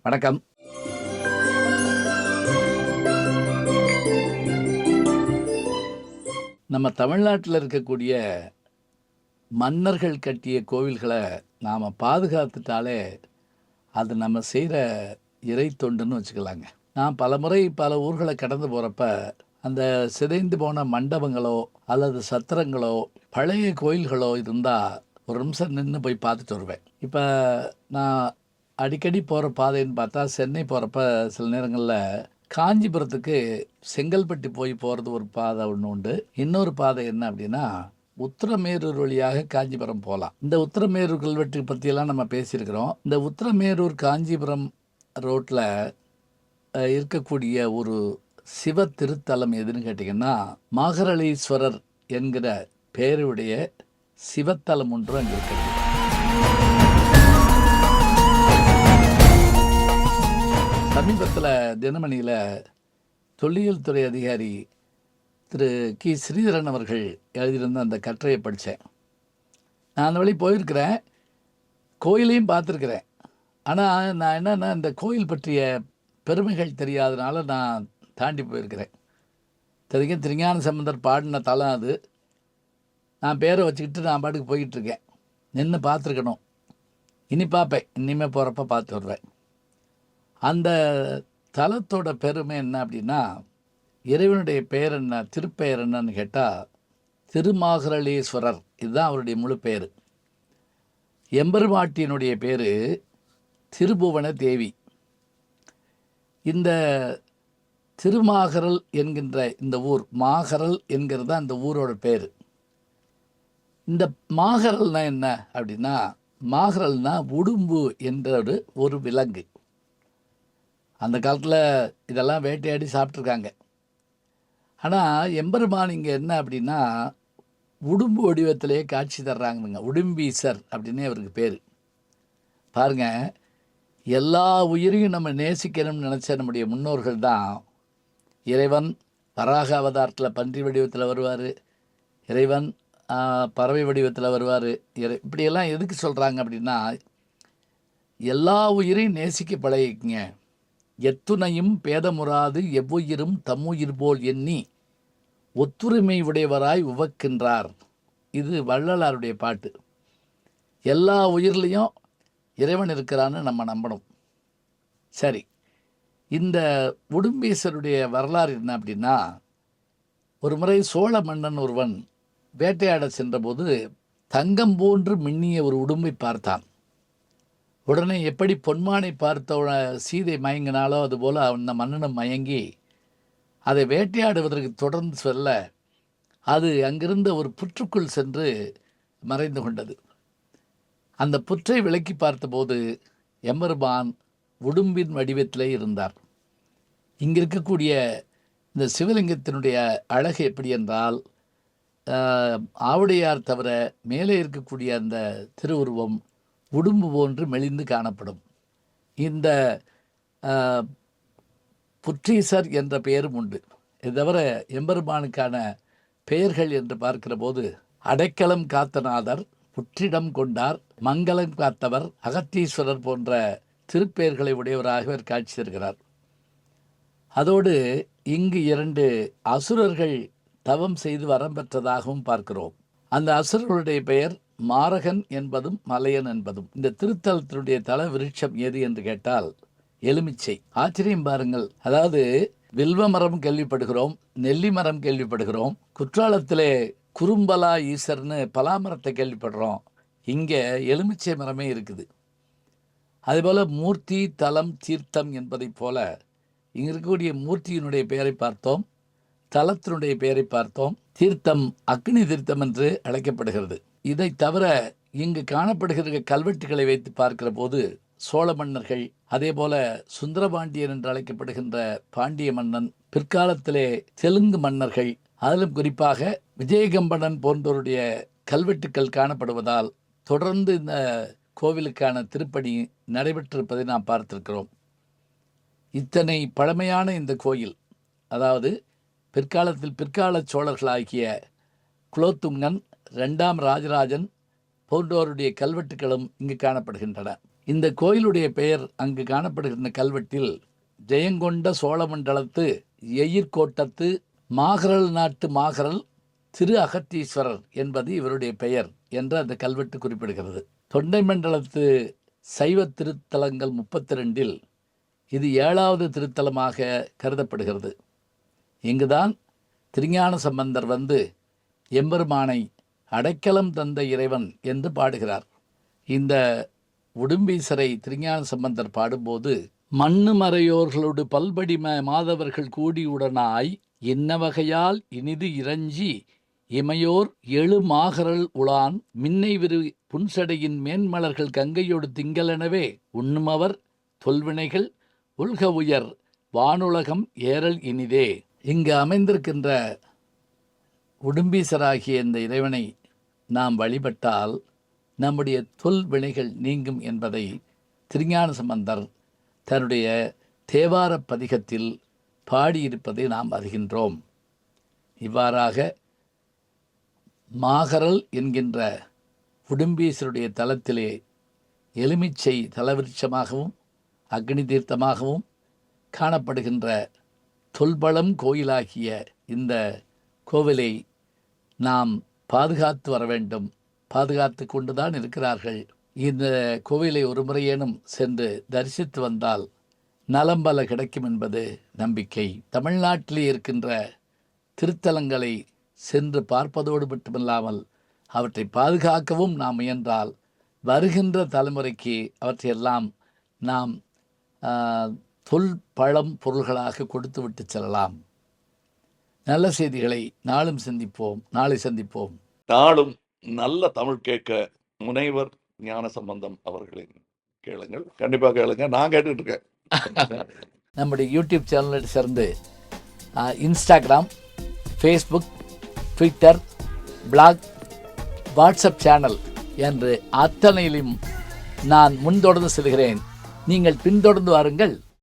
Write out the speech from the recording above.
வணக்கம். நம்ம தமிழ்நாட்டில் இருக்கக்கூடிய மன்னர்கள் கட்டிய கோவில்களை நாம் பாதுகாத்துட்டாலே அது நம்ம செய்கிற இறை தொண்டுன்னு வச்சுக்கலாங்க. நான் பலமுறை பல ஊர்களை கடந்து போகிறப்ப அந்த சிதைந்து போன மண்டபங்களோ அல்லது சத்திரங்களோ பழைய கோயில்களோ இருந்தால் ஒரு நிமிஷம் நின்று போய் பார்த்துட்டு வருவேன். இப்போ நான் அடிக்கடி போகிற பாதைன்னு பார்த்தா சென்னை போகிறப்ப சில நேரங்களில் காஞ்சிபுரத்துக்கு செங்கல்பட்டு போய் போகிறது ஒரு பாதை ஒன்று உண்டு. இன்னொரு பாதை என்ன அப்படின்னா, உத்திரமேரூர் வழியாக காஞ்சிபுரம் போகலாம். இந்த உத்திரமேரூர் கல்வெட்டு பற்றியெல்லாம் நம்ம பேசியிருக்கிறோம். இந்த உத்திரமேரூர் காஞ்சிபுரம் ரோட்டில் இருக்கக்கூடிய ஒரு சிவ திருத்தலம் எதுன்னு கேட்டிங்கன்னா, மாகரளீஸ்வரர் என்கிற பெயருடைய சிவத்தலம் ஒன்று அங்கே இருக்கிறது. சமீபத்தில் தினமணியில் தொல்லியல் துறை அதிகாரி திரு கி ஸ்ரீதரன் அவர்கள் எழுதியிருந்த அந்த கட்டுரையை படித்தேன். நான் அந்த வழி போயிருக்கிறேன், கோயிலையும் பார்த்துருக்கிறேன். ஆனால் நான் என்னென்னா இந்த கோயில் பற்றிய பெருமைகள் தெரியாதனால நான் தாண்டி போயிருக்கிறேன். திருஞான சம்பந்தர் பாடின தலம் அது. நான் பேரை வச்சுக்கிட்டு நான் பாட்டுக்கு போய்கிட்டுருக்கேன். நின்று பார்த்துருக்கணும். இனி பார்ப்பேன், இனிமேல் போகிறப்ப பார்த்து வருவேன். அந்த தலத்தோட பெருமை என்ன அப்படின்னா, இறைவனுடைய பெயர் என்ன, திருப்பெயர் என்னன்னு கேட்டால் திருமாகரளீஸ்வரர். இதுதான் அவருடைய முழு பேர். எம்பெருமாட்டியினுடைய பேர் திருபுவன தேவி. இந்த திருமாகரல் என்கின்ற இந்த ஊர், மாகரல் என்கிறது அந்த ஊரோட பேர். இந்த மாகரல்னா என்ன அப்படின்னா, மாகரல்னா உடும்பு என்ற ஒரு விலங்கு. அந்த காலத்தில் இதெல்லாம் வேட்டையாடி சாப்பிட்ருக்காங்க. ஆனால் எம்பெருமான் இங்கே என்ன அப்படின்னா, உடும்பு வடிவத்திலே காட்சி தர்றாங்கங்க. உடும்பீசர் அப்படின்னே அவருக்கு பேர். பாருங்கள், எல்லா உயிரையும் நம்ம நேசிக்கணும்னு நினச்ச நம்முடைய முன்னோர்கள் தான். இறைவன் வராக அவதாரத்தில் பன்றி வடிவத்தில் வருவார், இறைவன் பறவை வடிவத்தில் வருவார். இப்படியெல்லாம் எதுக்கு சொல்கிறாங்க அப்படின்னா, எல்லா உயிரையும் நேசிக்க பழகிக்குங்க. எத்துணையும் பேதமுறாது எவ்வுயிரும் தம்முயிர் போல் எண்ணி ஒத்துரிமை உடையவராய் உவக்கின்றார். இது வள்ளலாருடைய பாட்டு. எல்லா உயிர்லேயும் இறைவன் இருக்கிறான்னு நம்ம நம்பணும். சரி, இந்த உடும்பீசருடைய வரலாறு என்ன அப்படின்னா, ஒரு முறை சோழ மன்னன் ஒருவன் வேட்டையாட சென்றபோது தங்கம் போன்று மின்னிய ஒரு உடும்பை பார்த்தான். உடனே எப்படி பொன்மானை பார்த்த சீதை மயங்கினாலோ அதுபோல் அந்த மன்னனும் மயங்கி அதை வேட்டையாடுவதற்கு தொடர்ந்து செல்ல அது அங்கிருந்த ஒரு புற்றுக்குள் சென்று மறைந்து கொண்டது. அந்த புற்றை விலக்கி பார்த்தபோது எம்பெருமான் உடும்பின் வடிவத்திலே இருந்தார். இங்கே இருக்கக்கூடிய இந்த சிவலிங்கத்தினுடைய அழகு எப்படி என்றால், ஆவுடையார் தவிர மேலே இருக்கக்கூடிய அந்த திருவுருவம் உடும்பு போன்று மெலிந்து காணப்படும். இந்த புற்றீசர் என்ற பெயரும் உண்டு. இது தவிர எம்பெருமானுக்கான பெயர்கள் என்று பார்க்கிற போது, அடைக்கலம் காத்தநாதர், புற்றிடம் கொண்டார், மங்களம் காத்தவர், அகத்தீஸ்வரர் போன்ற திருப்பெயர்களை உடையவராக இவர் காட்சி தருகிறார். அதோடு இங்கு 2 அசுரர்கள் தவம் செய்து வரம் பெற்றதாகவும் பார்க்கிறோம். அந்த அசுரர்களுடைய பெயர் மாரகன் என்பதும் மலையன் என்பதும். இந்த திருத்தலத்தினுடைய தல விருட்சம் எது என்று கேட்டால் எலுமிச்சை. ஆச்சரியம் பாருங்கள். அதாவது வில்வ மரம் கேள்விப்படுகிறோம், நெல்லி மரம் கேள்விப்படுகிறோம், குற்றாலத்திலே குறும்பலா ஈசர்னு பலாமரத்தை கேள்விப்படுறோம். இங்கே எலுமிச்சை மரமே இருக்குது. அதுபோல் மூர்த்தி, தலம், தீர்த்தம் என்பதைப் போல இங்கே இருக்கக்கூடிய மூர்த்தியினுடைய பெயரை பார்த்தோம், தலத்தினுடைய பெயரை பார்த்தோம். தீர்த்தம் அக்னி தீர்த்தம் என்று அழைக்கப்படுகிறது. இதை தவிர இங்கு காணப்படுகிற கல்வெட்டுகளை வைத்து பார்க்கிற போது சோழ மன்னர்கள், அதே போல சுந்தரபாண்டியன் என்று அழைக்கப்படுகின்ற பாண்டிய மன்னன், பிற்காலத்திலே தெலுங்கு மன்னர்கள், அதிலும் குறிப்பாக விஜயகம்பனன் போன்றோருடைய கல்வெட்டுக்கள் காணப்படுவதால் தொடர்ந்து இந்த கோவிலுக்கான திருப்பணி நடைபெற்றிருப்பதை நாம் பார்த்திருக்கிறோம். இத்தனை பழமையான இந்த கோயில், அதாவது பிற்கால சோழர்களாகிய குலோத்துங்கன், 2ஆம் ராஜராஜன் போன்றோருடைய கல்வெட்டுக்களும் இங்கு காணப்படுகின்றன. இந்த கோயிலுடைய பெயர் அங்கு காணப்படுகின்ற கல்வெட்டில் ஜெயங்கொண்ட சோழமண்டலத்து எயிர்கோட்டத்து மாகரல் நாட்டு மாகரல் திரு அகத்தீஸ்வரர் என்பது இவருடைய பெயர் என்று அந்த கல்வெட்டு குறிப்பிடுகிறது. தொண்டை மண்டலத்து சைவ திருத்தலங்கள் 32இல் இது 7வது திருத்தலமாக கருதப்படுகிறது. இங்குதான் திருஞான சம்பந்தர் வந்து எம்பெருமானை அடைக்கலம் தந்த இறைவன் என்று பாடுகிறார். இந்த உடும்பீசரை திருஞான சம்பந்தர் பாடும்போது, மண்ணு மறையோர்களோடு பல்படி மாதவர்கள் கூடியுடனாய் இன்ன வகையால் இனிது இறஞ்சி இமையோர் எழு மாகரல் உளான் மின்னை விரு புன்சடையின் மேன்மலர்கள் கங்கையோடு திங்களெனவே உண்ணுமவர் தொல்வினைகள் உல்க உயர் வானுலகம் ஏறல் இனிதே. இங்கு அமைந்திருக்கின்ற உடும்பீசராகிய இந்த இறைவனை நாம் வழிபட்டால் நம்முடைய தொல் வினைகள் நீங்கும் என்பதை திருஞான சம்பந்தர் தன்னுடைய தேவார பதிகத்தில் பாடியிருப்பதை நாம் அறிகின்றோம். இவ்வாறாக மாகரல் என்கின்ற உடும்பீசருடைய தலத்திலே எலுமிச்சை தலவிருட்சமாகவும் அக்னி தீர்த்தமாகவும் காணப்படுகின்ற தொல்பலம் கோயிலாகிய இந்த கோவிலை நாம் பாதுகாத்து வர வேண்டும். பாதுகாத்து கொண்டுதான் இருக்கிறார்கள். இந்த கோவிலை ஒரு முறையேனும் சென்று தரிசித்து வந்தால் நலம்பல கிடைக்கும் என்பது நம்பிக்கை. தமிழ்நாட்டிலே இருக்கின்ற திருத்தலங்களை சென்று பார்ப்பதோடு மட்டுமில்லாமல் அவற்றை பாதுகாக்கவும் நாம் முயன்றால் வருகின்ற தலைமுறைக்கு அவற்றையெல்லாம் நாம் தொல் பழம் பொருள்களாக கொடுத்து விட்டு செல்லலாம். நல்ல செய்திகளை நாளும் சிந்திப்போம், நாளை சந்திப்போம். நாளும் நல்ல தமிழ் கேட்க முனைவர் ஞானசம்பந்தம் அவர்களின் கேளுங்கள். கண்டிப்பாக கேளுங்க. நான் கேட்டுட்டு இருக்கேன். நம்முடைய யூடியூப் சேனலை சேர்ந்து Instagram, Facebook, Twitter, blog, WhatsApp channel என்று அத்தனையிலும் நான் முன்தொடர்ந்து செல்கிறேன். நீங்கள் பின்தொடர்ந்து வாருங்கள்.